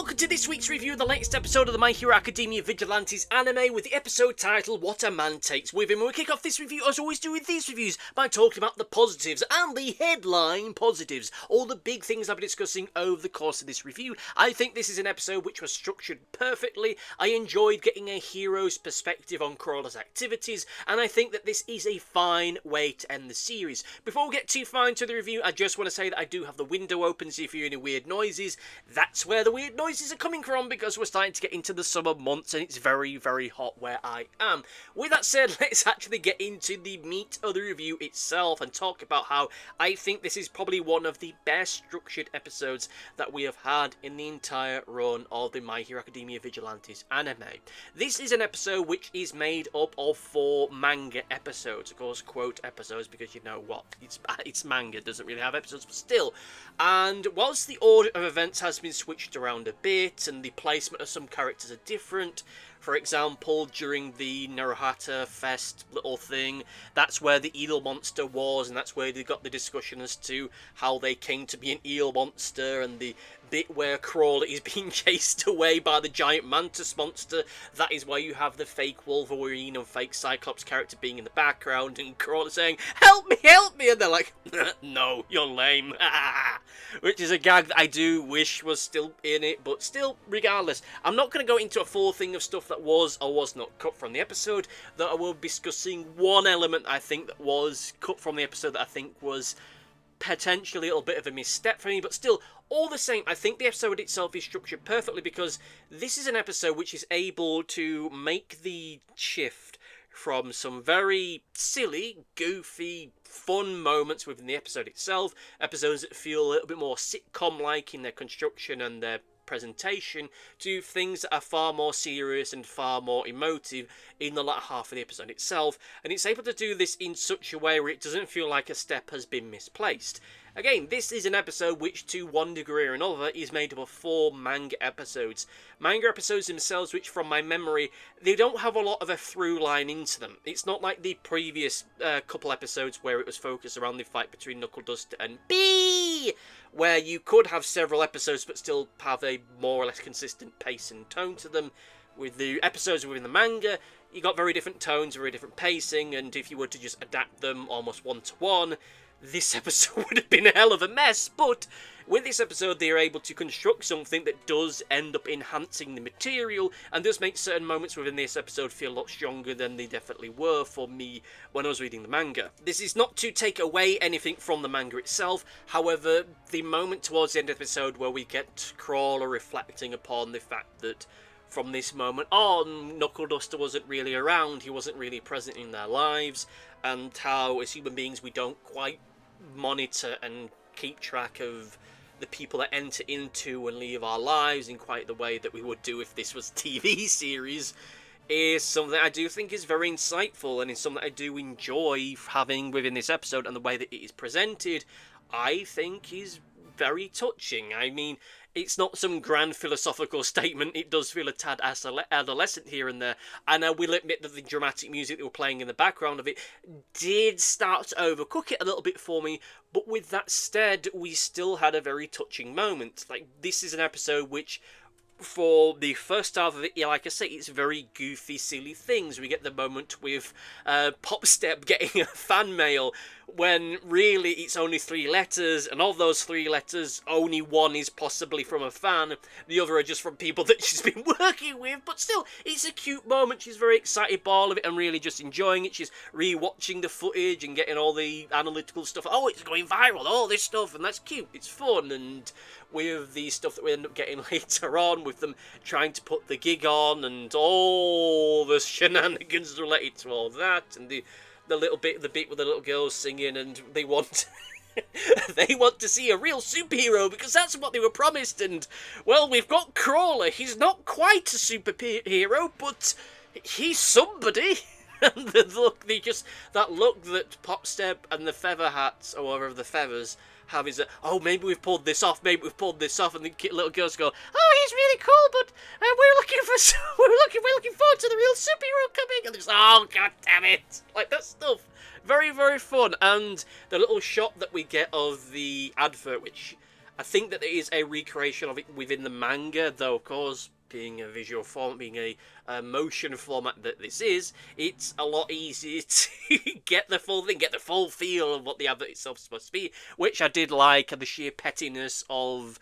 welcome to this week's review of the latest episode of the My Hero Academia Vigilantes anime with the episode titled What a Man Takes With Him. And we kick off this review, as always do with these reviews, by talking about the positives and the headline positives. All the big things I've been discussing over the course of this review. I think this is an episode which was structured perfectly. I enjoyed getting a hero's perspective on Crawler's activities, and I think that this is a fine way to end the series. Before we get too far into the review, I just want to say that I do have the window open, so if you hear any weird noises, that's where the weird noises are coming from, because we're starting to get into the summer months and it's very, very hot where I am. With that said, let's actually get into the meat of the review itself and talk about how I think this is probably one of the best structured episodes that we have had in the entire run of the My Hero Academia Vigilantes anime. This is an episode which is made up of 4 manga episodes, of course, quote episodes, because you know what, it's manga, it doesn't really have episodes, but still. And whilst the order of events has been switched around a bit and the placement of some characters are different, for example, during the Naruhata Fest little thing, that's where the eel monster was, and that's where they got the discussion as to how they came to be an eel monster, and the bit where Crawler is being chased away by the giant mantis monster. That is why you have the fake Wolverine and fake Cyclops character being in the background, and Crawler saying, help me, and they're like, no, you're lame, which is a gag that I do wish was still in it, but still, regardless, I'm not going to go into a full thing of stuff that was or was not cut from the episode, though I will be discussing one element I think that was cut from the episode that I think was potentially a little bit of a misstep for me, but still, all the same, I think the episode itself is structured perfectly, because this is an episode which is able to make the shift from some very silly, goofy, fun moments within the episode itself, episodes that feel a little bit more sitcom-like in their construction and their presentation, to things that are far more serious and far more emotive in the latter half of the episode itself, and it's able to do this in such a way where it doesn't feel like a step has been misplaced. Again, this is an episode which, to one degree or another, is made up of 4 manga episodes. Manga episodes themselves, which from my memory, they don't have a lot of a through line into them. It's not like the previous couple episodes where it was focused around the fight between Knuckle Duster and B, where you could have several episodes but still have a more or less consistent pace and tone to them. With the episodes within the manga, you got very different tones, very different pacing, and if you were to just adapt them almost one-to-one, this episode would have been a hell of a mess. But with this episode, they are able to construct something that does end up enhancing the material and does make certain moments within this episode feel a lot stronger than they definitely were for me when I was reading the manga. This is not to take away anything from the manga itself. However, the moment towards the end of the episode where we get Crawler reflecting upon the fact that from this moment on, Knuckle Duster wasn't really around, he wasn't really present in their lives, and how as human beings we don't quite monitor and keep track of the people that enter into and leave our lives in quite the way that we would do if this was a TV series, is something I do think is very insightful, and is something I do enjoy having within this episode, and the way that it is presented I think is very touching. I mean, it's not some grand philosophical statement, it does feel a tad adolescent here and there, and I will admit that the dramatic music they were playing in the background of it did start to overcook it a little bit for me, but with that said, we still had a very touching moment. Like, this is an episode which, for the first half of it, yeah, like I say, it's very goofy, silly things. We get the moment with PopStep getting a fan mail, when really it's only 3 letters, and of those 3 letters, only 1 is possibly from a fan, the other are just from people that she's been working with, but still, it's a cute moment. She's very excited by all of it and really just enjoying it. She's re-watching the footage and getting all the analytical stuff. Oh, it's going viral, all this stuff, and that's cute, it's fun. And with the stuff that we end up getting later on, with them trying to put the gig on, and all the shenanigans related to all that, and the bit with the little girls singing, and they want they want to see a real superhero because that's what they were promised. And well, we've got Crawler. He's not quite a superhero, but he's somebody. And the look, that look that PopStep and the feather hats, or whatever the feathers have, is that, oh, maybe we've pulled this off, and the little girls go, oh, he's really cool, but we're looking forward to the real superhero coming, and it's, oh, god damn it, like that stuff. Very, very fun. And the little shot that we get of the advert, which I think that there is a recreation of it within the manga, though of course, being a visual form, being a motion format that this is, it's a lot easier to get the full thing, get the full feel of what the advert itself is supposed to be, which I did like, and the sheer pettiness of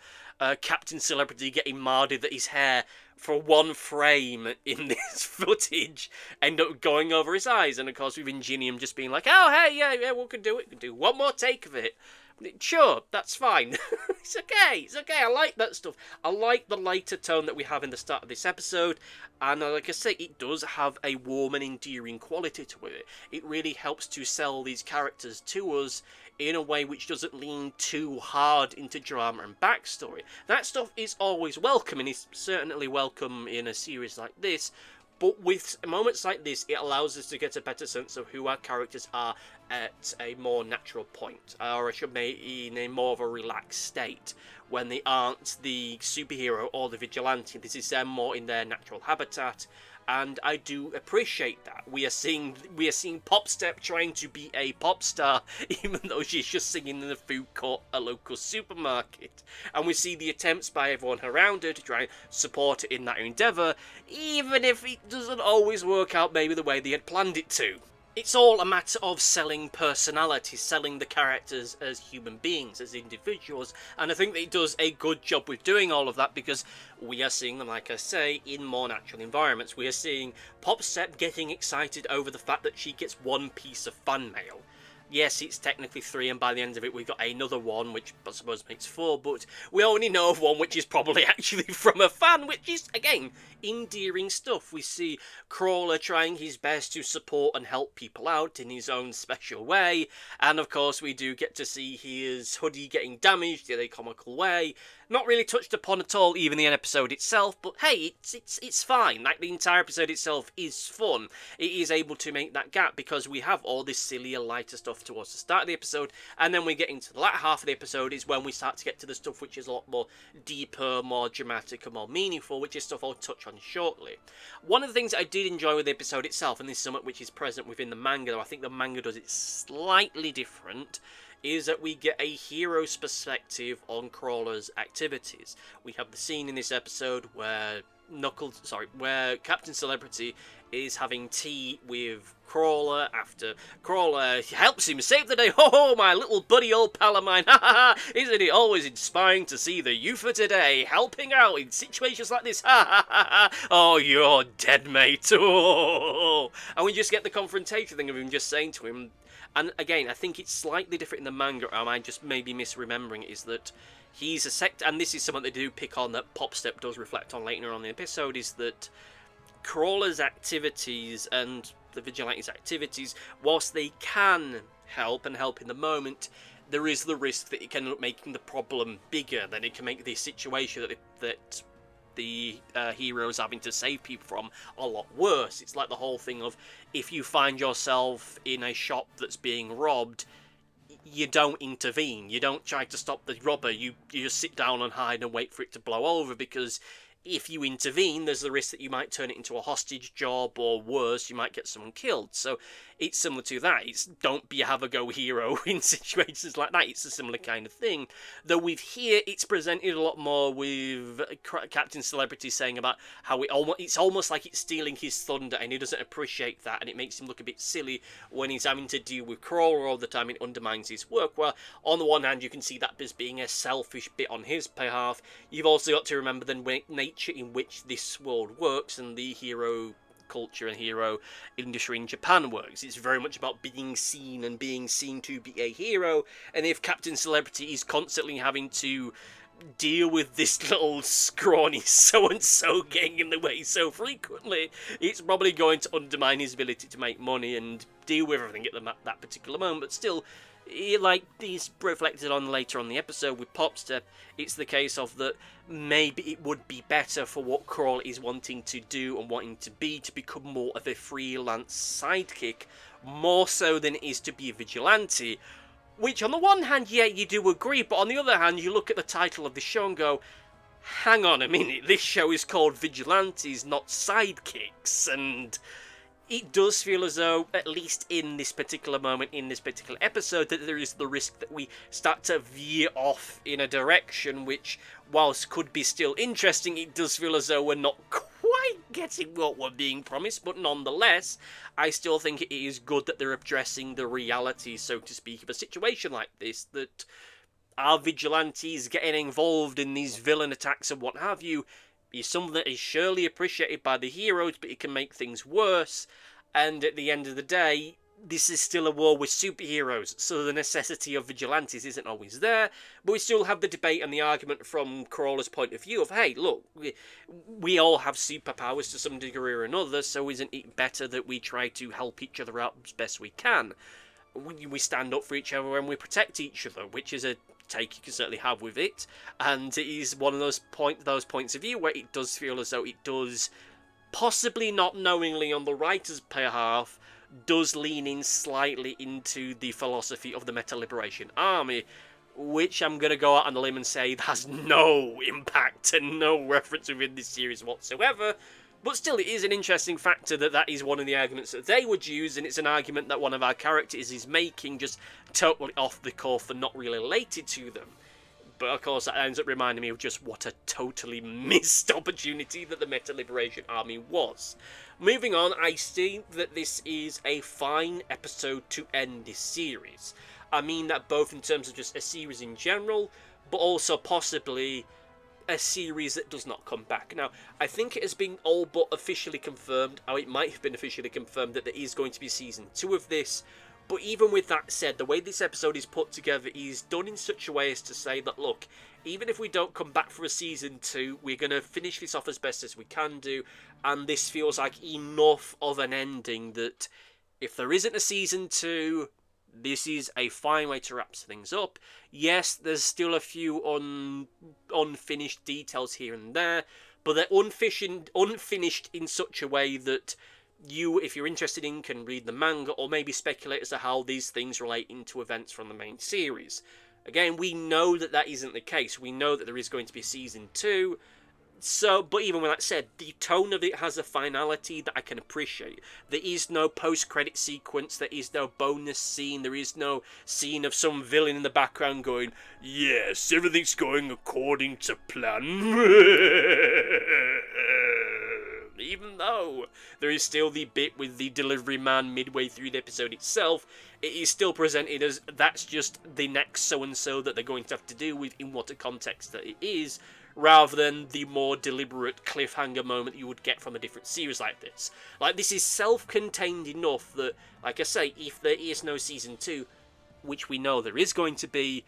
Captain Celebrity getting marred that his hair for one frame in this footage end up going over his eyes, and of course with Ingenium just being like, oh hey, yeah, we can do it, we can do one more take of it. Sure, that's fine. It's okay, I like that stuff. I like the lighter tone that we have in the start of this episode, and like I say, it does have a warm and endearing quality to it. It really helps to sell these characters to us in a way which doesn't lean too hard into drama and backstory. That stuff is always welcome, and is certainly welcome in a series like this, but with moments like this, it allows us to get a better sense of who our characters are at a more natural point, or I should say in a more of a relaxed state, when they aren't the superhero or the vigilante. This is them more in their natural habitat, and I do appreciate that. We are seeing PopStep trying to be a pop star, even though she's just singing in the food court at a local supermarket. And we see the attempts by everyone around her to try and support her in that endeavour, even if it doesn't always work out maybe the way they had planned it to. It's all a matter of selling personality, selling the characters as human beings, as individuals, and I think that it does a good job with doing all of that, because we are seeing them, like I say, in more natural environments. We are seeing PopStep getting excited over the fact that she gets one piece of fan mail. Yes, it's technically 3, and by the end of it we've got another one, which I suppose makes 4, but we only know of one which is probably actually from a fan, which is, again, endearing stuff. We see Crawler trying his best to support and help people out in his own special way, and of course we do get to see his hoodie getting damaged in a comical way. Not really touched upon at all, even in the episode itself, but hey, it's fine. Like, the entire episode itself is fun. It is able to make that gap, because we have all this sillier, lighter stuff towards the start of the episode, and then we get into the latter half of the episode is when we start to get to the stuff which is a lot more deeper, more dramatic, and more meaningful, which is stuff I'll touch on shortly. One of the things I did enjoy with the episode itself, and this is something which is present within the manga, though I think the manga does it slightly different, is that we get a hero's perspective on Crawler's activities. We have the scene in this episode where where Captain Celebrity is having tea with Crawler after Crawler helps him save the day. Oh, my little buddy old pal of mine. Ha ha ha. Isn't it always inspiring to see the youth of today helping out in situations like this? Ha ha ha ha. Oh, you're dead, mate. Oh. And we just get the confrontation thing of him just saying to him. And again, I think it's slightly different in the manga, or am I just maybe misremembering it, is that he's a sect, and this is something they do pick on that PopStep does reflect on later on in the episode, is that Crawler's activities and the Vigilante's activities, whilst they can help and help in the moment, there is the risk that it can end up making the problem bigger, that it can make the situation that the heroes having to save people from a lot worse. It's like the whole thing of, if you find yourself in a shop that's being robbed, you don't intervene, you don't try to stop the robber, you just sit down and hide and wait for it to blow over, because if you intervene, there's the risk that you might turn it into a hostage job, or worse, you might get someone killed. So it's similar to that. It's don't be a have-a-go hero in situations like that. It's a similar kind of thing. Though with here, it's presented a lot more with Captain Celebrity saying about how it's almost like it's stealing his thunder, and he doesn't appreciate that, and it makes him look a bit silly when he's having to deal with Crawler all the time. It undermines his work. Well, on the one hand, you can see that as being a selfish bit on his behalf. You've also got to remember the nature in which this world works and the hero culture and hero industry in Japan works. It's very much about being seen and being seen to be a hero, and if Captain Celebrity is constantly having to deal with this little scrawny so-and-so getting in the way so frequently, it's probably going to undermine his ability to make money and deal with everything at that particular moment. But still, like these reflected on later on the episode with PopStep, it's the case of that maybe it would be better for what Crawler is wanting to do and wanting to become more of a freelance sidekick, more so than it is to be a vigilante. Which on the one hand, yeah, you do agree, but on the other hand, you look at the title of the show and go, hang on a minute, this show is called Vigilantes, not Sidekicks, and it does feel as though, at least in this particular moment, in this particular episode, that there is the risk that we start to veer off in a direction which, whilst could be still interesting, it does feel as though we're not quite getting what we're being promised, but nonetheless, I still think it is good that they're addressing the reality, so to speak, of a situation like this, that our vigilantes getting involved in these villain attacks and what have you is something that is surely appreciated by the heroes, but it can make things worse. And at the end of the day, this is still a war with superheroes, so the necessity of vigilantes isn't always there. But we still have the debate and the argument from Crawler's point of view of, hey, look, we all have superpowers to some degree or another, so isn't it better that we try to help each other out as best we can? We stand up for each other and we protect each other, which is a take you can certainly have with it, and it is one of those points of view where it does feel as though it does, possibly not knowingly on the writer's behalf, does lean in slightly into the philosophy of the Meta Liberation Army, which I'm going to go out on a limb and say has no impact and no reference within this series whatsoever. But still, it is an interesting factor that is one of the arguments that they would use, and it's an argument that one of our characters is making, just totally off the cuff and not really related to them. But of course, that ends up reminding me of just what a totally missed opportunity that the Meta Liberation Army was. Moving on, I think that this is a fine episode to end this series. I mean that both in terms of just a series in general, but also possibly a series that does not come back. Now, I think it has been all but officially confirmed, or it might have been officially confirmed, that there is going to be season 2 of this, but even with that said, the way this episode is put together is done in such a way as to say that, look, even if we don't come back for a season 2, we're going to finish this off as best as we can do, and this feels like enough of an ending that if there isn't a season 2, this is a fine way to wrap things up. Yes, there's still a few unfinished details here and there, but they're unfinished in such a way that you, if you're interested in, can read the manga or maybe speculate as to how these things relate into events from the main series. Again, we know that that isn't the case. We know that there is going to be season 2. So, but even with that said, the tone of it has a finality that I can appreciate. There is no post-credit sequence, there is no bonus scene, there is no scene of some villain in the background going, yes, everything's going according to plan. Even though there is still the bit with the delivery man midway through the episode itself, it is still presented as that's just the next so-and-so that they're going to have to deal with in what a context that it is, rather than the more deliberate cliffhanger moment you would get from a different series like this. Like, this is self-contained enough that, like I say, if there is no season 2, which we know there is going to be,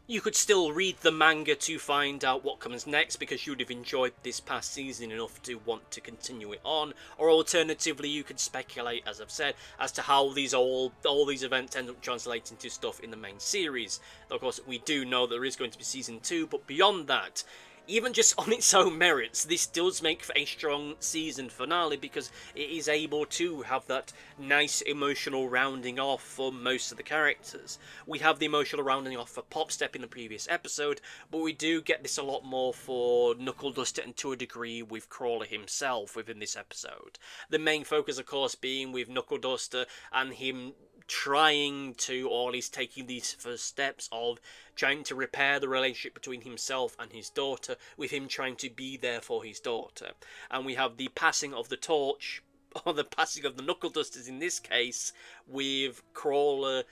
you could still read the manga to find out what comes next because you would have enjoyed this past season enough to want to continue it on, or alternatively you could speculate, as I've said, as to how all these events end up translating to stuff in the main series. Of course, we do know there is going to be season 2, but beyond that, even just on its own merits, this does make for a strong season finale because it is able to have that nice emotional rounding off for most of the characters. We have the emotional rounding off for PopStep in the previous episode, but we do get this a lot more for Knuckle Duster and to a degree with Crawler himself within this episode. The main focus, of course, being with Knuckle Duster and him trying to, or at least taking these first steps of trying to repair the relationship between himself and his daughter, with him trying to be there for his daughter. And we have the passing of the torch, or the passing of the Knuckle Dusters in this case, with Crawler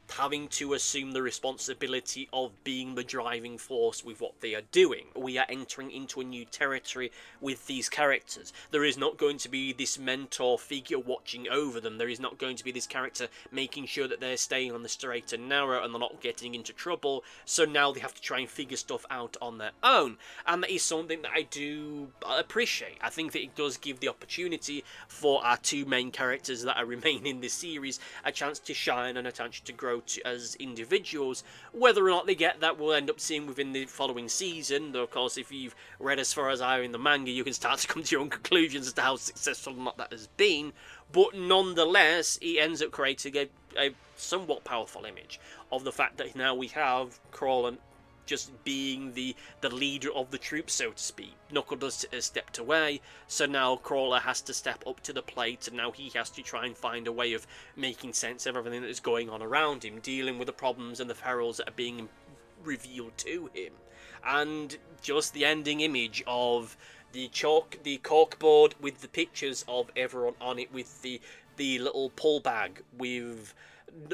having to assume the responsibility of being the driving force with what they are doing. We are entering into a new territory with these characters. There is not going to be this mentor figure watching over them. There is not going to be this character making sure that they're staying on the straight and narrow and they're not getting into trouble, so now they have to try and figure stuff out on their own. And that is something that I do appreciate. I think that it does give the opportunity for our two main characters that are remaining in this series a chance to shine and a chance to grow as individuals. Whether or not they get that, we'll end up seeing within the following season. Though, of course, if you've read as far as I have in the manga, you can start to come to your own conclusions as to how successful or not that has been. But nonetheless, it ends up creating a somewhat powerful image of the fact that now we have Crawler just being the leader of the troop, so to speak. Knuckle Duster has stepped away, so now Crawler has to step up to the plate, and now he has to try and find a way of making sense of everything that is going on around him, dealing with the problems and the perils that are being revealed to him. And just the ending image of the corkboard with the pictures of everyone on it, with the little pull bag with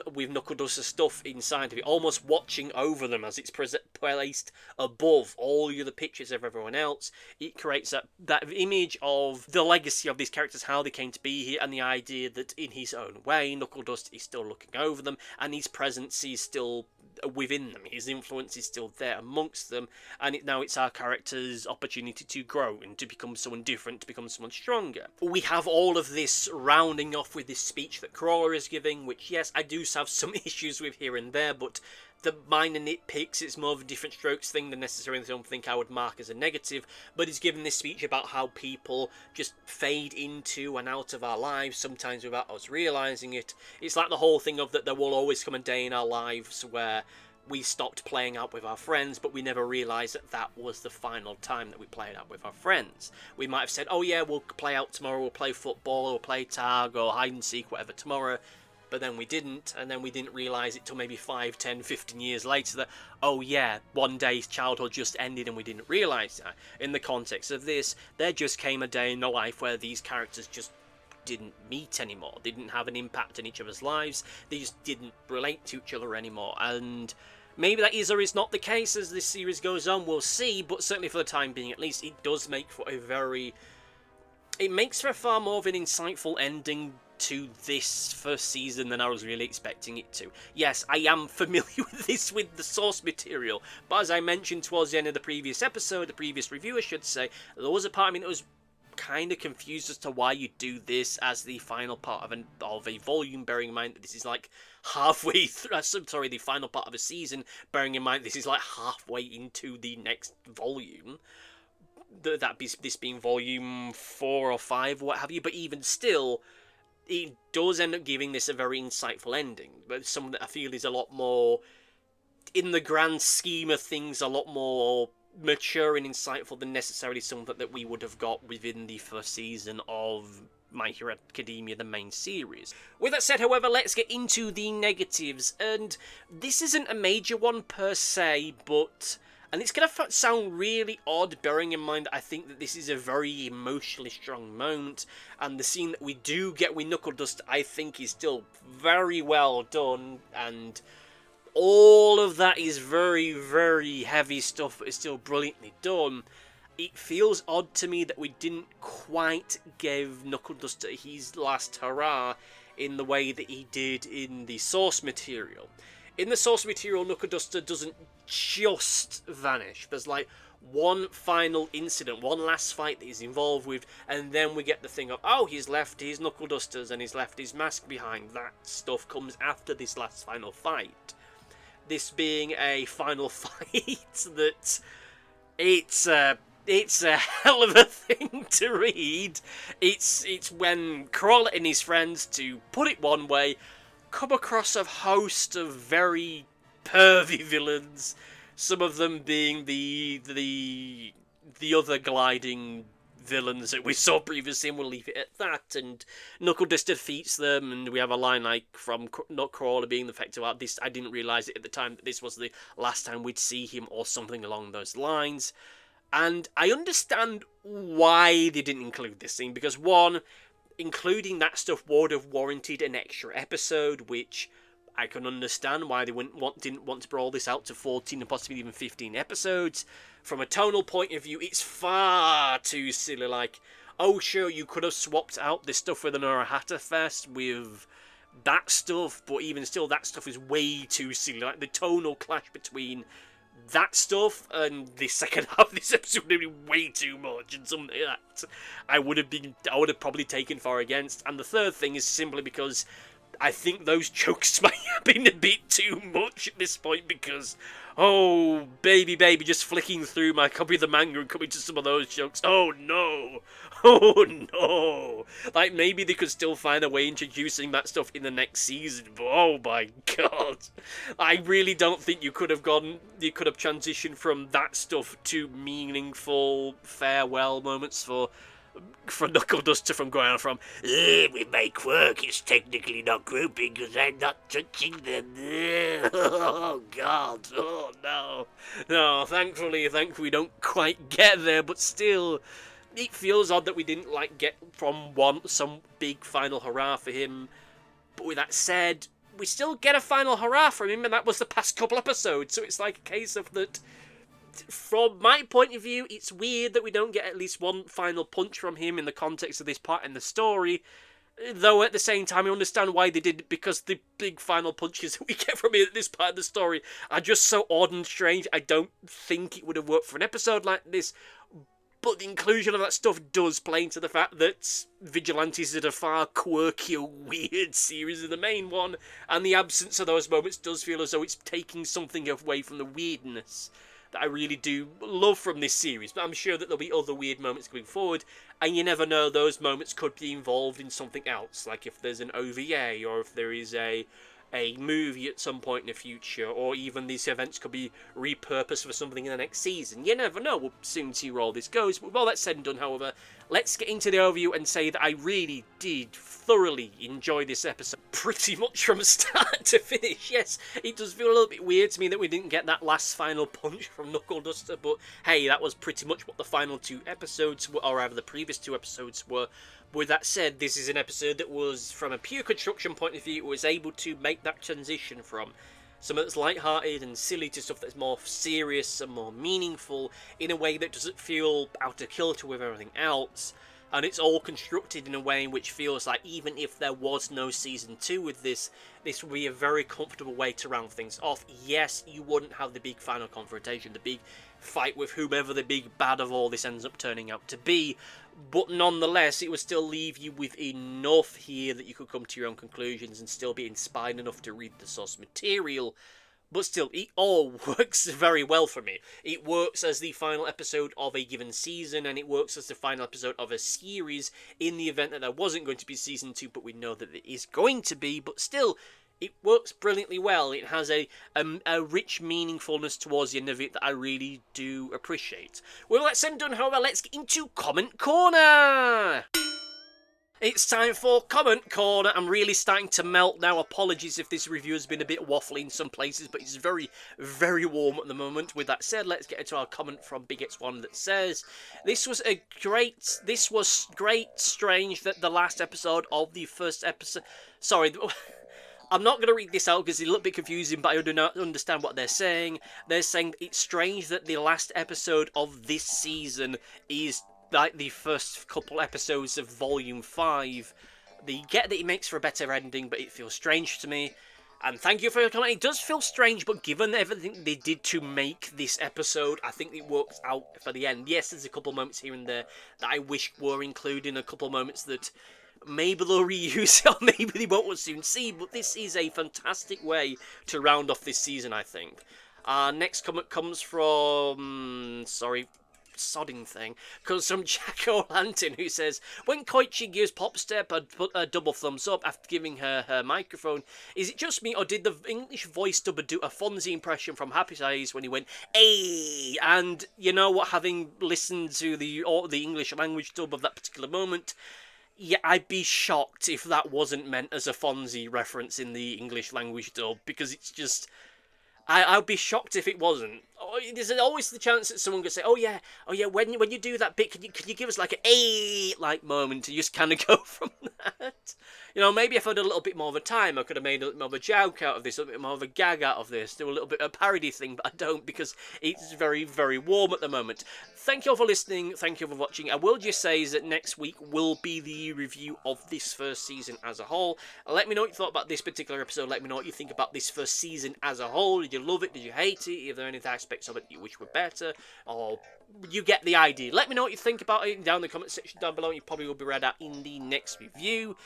Knuckle Duster stuff inside of it, almost watching over them as it's placed above all the other pictures of everyone else. It creates that image of the legacy of these characters, how they came to be here, and the idea that in his own way, Knuckle Duster is still looking over them, and his presence is still within them. His influence is still there amongst them, and now it's our character's opportunity to grow and to become someone different, to become someone stronger. We have all of this rounding off with this speech that Crawler is giving, which, yes, I do have some issues with here and there, but the minor nitpicks, it's more of a different strokes thing than necessarily something I would mark as a negative. But he's given this speech about how people just fade into and out of our lives, sometimes without us realising it. It's like the whole thing of that there will always come a day in our lives where we stopped playing out with our friends, but we never realised that that was the final time that we played out with our friends. We might have said, oh yeah, we'll play out tomorrow, we'll play football, we'll play tag or hide and seek, whatever, tomorrow. But then we didn't, and then we didn't realise it till maybe 5, 10, 15 years later that, oh yeah, one day's childhood just ended and we didn't realise that. In the context of this, there just came a day in the life where these characters just didn't meet anymore. They didn't have an impact in each other's lives. They just didn't relate to each other anymore. And maybe that is or is not the case as this series goes on, we'll see, but certainly for the time being at least, it does make for a very... It makes for a far more of an insightful ending to this first season than I was really expecting it to. Yes, I am familiar with this with the source material, but as I mentioned towards the end of the previous episode, the previous review I should say, there was a part of me that was kind of confused as to why you do this as the final part of a volume, bearing in mind that this is like halfway through, the final part of a season, bearing in mind this is like halfway into the next volume. This being volume 4 or 5 or what have you, but even still, it does end up giving this a very insightful ending, but something that I feel is a lot more, in the grand scheme of things, a lot more mature and insightful than necessarily something that we would have got within the first season of My Hero Academia, the main series. With that said, however, let's get into the negatives, and this isn't a major one per se, but... And it's going to sound really odd, bearing in mind that I think that this is a very emotionally strong moment, and the scene that we do get with Knuckle Duster, I think, is still very well done, and all of that is very, very heavy stuff, but it's still brilliantly done. It feels odd to me that we didn't quite give Knuckle Duster his last hurrah in the way that he did in the source material. In the source material, Knuckle Duster doesn't just vanish. There's like one final incident, one last fight that he's involved with, and then we get the thing of, oh, he's left his Knuckle Dusters and he's left his mask behind. That stuff comes after this last final fight. This being a final fight that it's a hell of a thing to read. It's when Crawler and his friends, to put it one way, come across a host of very pervy villains, some of them being the other gliding villains that we saw previously, and we'll leave it at that, and Knuckle Duster defeats them, and we have a line like from Crawler being the effect of, this, I didn't realise it at the time that this was the last time we'd see him, or something along those lines. And I understand why they didn't include this scene, because one, including that stuff would have warranted an extra episode, which I can understand why they didn't want to brawl this out to 14 and possibly even 15 episodes. From a tonal point of view, it's far too silly. Like, oh sure, you could have swapped out this stuff with an Urahata Fest with that stuff, but even still, that stuff is way too silly. Like, the tonal clash between that stuff and the second half of this episode would be way too much, and something that I would have probably taken far against. And the third thing is simply because I think those jokes might have been a bit too much at this point, because, oh, baby, just flicking through my copy of the manga and coming to some of those jokes. Oh, no. Oh no! Like, maybe they could still find a way introducing that stuff in the next season, but oh my god. I really don't think you could have transitioned from that stuff to meaningful farewell moments for Knuckle Duster from going on from, with my quirk, it's technically not grouping because I'm not touching them. Oh god, oh no. No, thankfully we don't quite get there, but still, it feels odd that we didn't get from some big final hurrah for him. But with that said, we still get a final hurrah from him, and that was the past couple episodes, so it's like a case of that. From my point of view, it's weird that we don't get at least one final punch from him in the context of this part in the story. Though at the same time, I understand why they did it, because the big final punches that we get from him at this part of the story are just so odd and strange. I don't think it would have worked for an episode like this. But the inclusion of that stuff does play into the fact that Vigilantes is a far quirkier, weird series than the main one, and the absence of those moments does feel as though it's taking something away from the weirdness that I really do love from this series. But I'm sure that there'll be other weird moments going forward, and you never know, those moments could be involved in something else, like if there's an OVA, or if there is a movie at some point in the future, or even these events could be repurposed for something in the next season. You never know. We'll soon see where all this goes. But with all that said and done, however, let's get into the overview and say that I really did thoroughly enjoy this episode, pretty much from start to finish. Yes, it does feel a little bit weird to me that we didn't get that last final punch from Knuckle Duster, but hey, that was pretty much what the final two episodes were, or rather the previous two episodes were. With that said, this is an episode that was, from a pure construction point of view, was able to make that transition from something that's light-hearted and silly to stuff that's more serious and more meaningful in a way that doesn't feel out of kilter with everything else. And it's all constructed in a way which feels like even if there was no Season 2 with this would be a very comfortable way to round things off. Yes, you wouldn't have the big final confrontation, the big fight with whomever the big bad of all this ends up turning out to be, but nonetheless, it would still leave you with enough here that you could come to your own conclusions and still be inspired enough to read the source material. But still, it all works very well for me. It works as the final episode of a given season, and it works as the final episode of a series in the event that there wasn't going to be Season 2, but we know that it is going to be. But still, it works brilliantly well. It has a rich meaningfulness towards the end of it that I really do appreciate. Well, that's done, however, let's get into Comment Corner! It's time for Comment Corner. I'm really starting to melt now. Apologies if this review has been a bit waffly in some places, but it's very, very warm at the moment. With that said, let's get into our comment from Big X1 that says, This was great, strange that the last episode of the first episode... Sorry... I'm not going to read this out because it's a little bit confusing, but I do not understand what they're saying. They're saying it's strange that the last episode of this season is like the first couple episodes of Volume 5. They get that it makes for a better ending, but it feels strange to me. And thank you for your comment. It does feel strange, but given everything they did to make this episode, I think it works out for the end. Yes, there's a couple moments here and there that I wish were included, a couple moments that... maybe they'll reuse it, or maybe they won't soon see, but this is a fantastic way to round off this season, I think. Our next comment comes from... sodding thing. Comes from Jack O'Lantern, who says, when Koichi gives PopStep a double thumbs up after giving her microphone, is it just me, or did the English voice dubber do a Fonzie impression from Happy Days when he went, "Hey"? And you know what, having listened to the English language dub of that particular moment, yeah, I'd be shocked if that wasn't meant as a Fonzie reference in the English language dub, because it's just... I'd be shocked if it wasn't. There's always the chance that someone could say, oh yeah, when you do that bit, can you give us like an like moment to just kind of go from that? You know, maybe if I'd had a little bit more of a time, I could have made a little more of a joke out of this, a little bit more of a gag out of this, do a little bit of a parody thing, but I don't, because it's very, very warm at the moment. Thank you all for listening, thank you for watching. I will just say that next week will be the review of this first season as a whole. Let me know what you thought about this particular episode, let me know what you think about this first season as a whole. Did you love it, did you hate it, if there are any aspects of it you wish were better, or you get the idea. Let me know what you think about it down in the comment section down below, and you probably will be read out in the next review.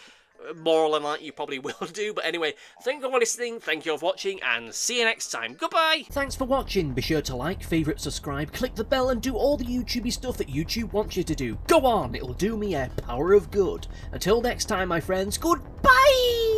more than that you probably will do. But anyway, thank you for listening, thank you for watching, and see you next time. Goodbye! Thanks for watching. Be sure to like, favourite, subscribe, click the bell, and do all the YouTubey stuff that YouTube wants you to do. Go on, it'll do me a power of good. Until next time, my friends, goodbye!